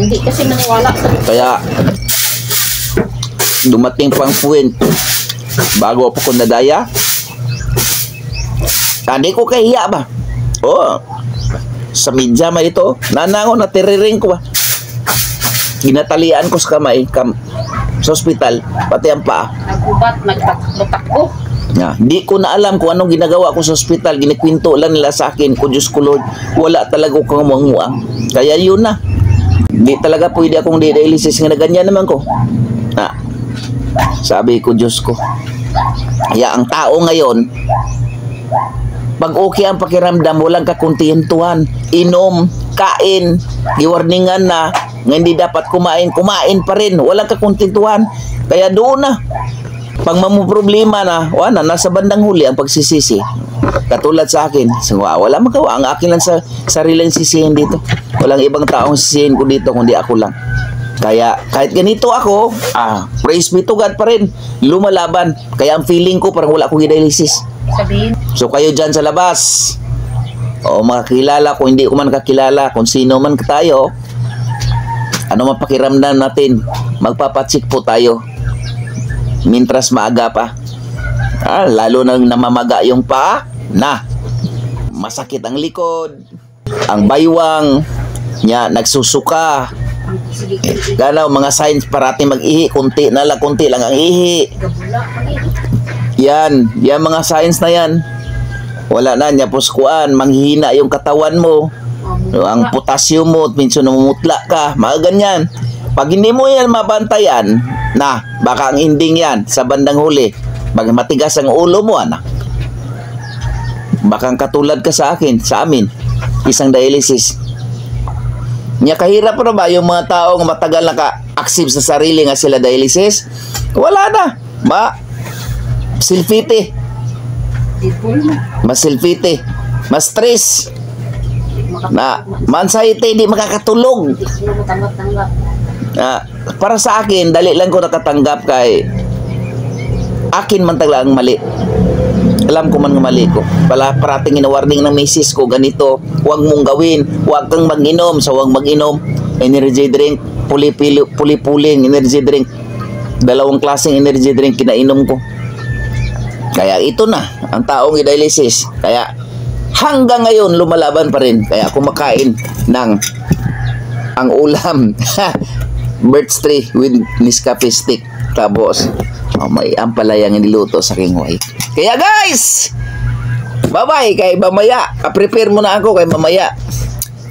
Hindi kasi maniwala sa Kaya, dumating pang point, bago ako nadaya, hindi ko kahiya ba? Oo. Sa media ma ito, nanangon na tiriring ko ba? Ginatalian ko sa kamay, sa ospital, pati ang paa. nagubat, nagtakbo. Di ko na alam kung anong ginagawa ko sa ospital. Ginikwento lang nila sa akin. Kung Diyos ko Lord, wala talaga akong muang-muang. Kaya yun na. Di talaga pwede akong dialysis nga na ganyan naman ko. Sabi ko, Diyos ko. Kaya ang tao ngayon, pag okay ang pakiramdam, walang kakuntiyentuhan. Inom, kain, giwarningan na, nga hindi dapat kumain pa rin. Walang kakuntiyentuhan. Kaya doon na. Pag problema na, wala, nasa bandang huli ang pagsisisi. Katulad sa akin, wala magawa. Ang akin lang sa sariling sisihin dito. Walang ibang taong sisihin ko dito, kundi ako lang. Kaya kahit ganito ako, praise be to God pa rin. Lumalaban. Kaya ang feeling ko parang wala akong dialysis. Sabihin. So kayo dyan sa labas, o makakilala, kung hindi ko man kakilala, kung sino man tayo, ano mapakiramdam natin, magpapatsik po tayo. Mintras maaga pa. Lalo nang namamaga yung paa, masakit ang likod, ang baywang niya nagsusuka. Ganaw mga signs parating mag-ihi, kunti lang ang ihi. Yan mga signs na yan. Wala na niya puskuan, manghihina yung katawan mo. Ang potassium mo, minsan namumutla ka, mga ganyan. Pag hindi mo yan mabantayan, baka ang ending yan sa bandang huli, pag matigas ang ulo mo, baka katulad ka sa amin, isang dialysis. Nya kahirap na ba yung mga taong matagal naka-active sa sarili nga sila dialysis? Wala na. Silfite. Mas silfite. Mas stress. Anxiety, di makakatulog. Para sa akin, dali lang ko nakatanggap kay akin man tagla ang mali. Alam ko man nga mali ko. Parating ina-warning ng misis ko, ganito, huwag mong gawin, huwag kang mag-inom. So huwag mag-inom, energy drink, puli-puling energy drink. 2 klaseng energy drink kinainom ko. Kaya ito na, ang taong i-dialysis. Kaya hanggang ngayon, lumalaban pa rin. Kaya kumakain ng ang ulam. Birch tree with Nescafe stick. Tapos, may ampalayang niluto sa aking wife. Kaya guys, bye-bye. Kay mamaya, prepare mo na ako kay mamaya.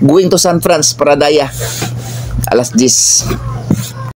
Going to San Francisco para daya. 10:00.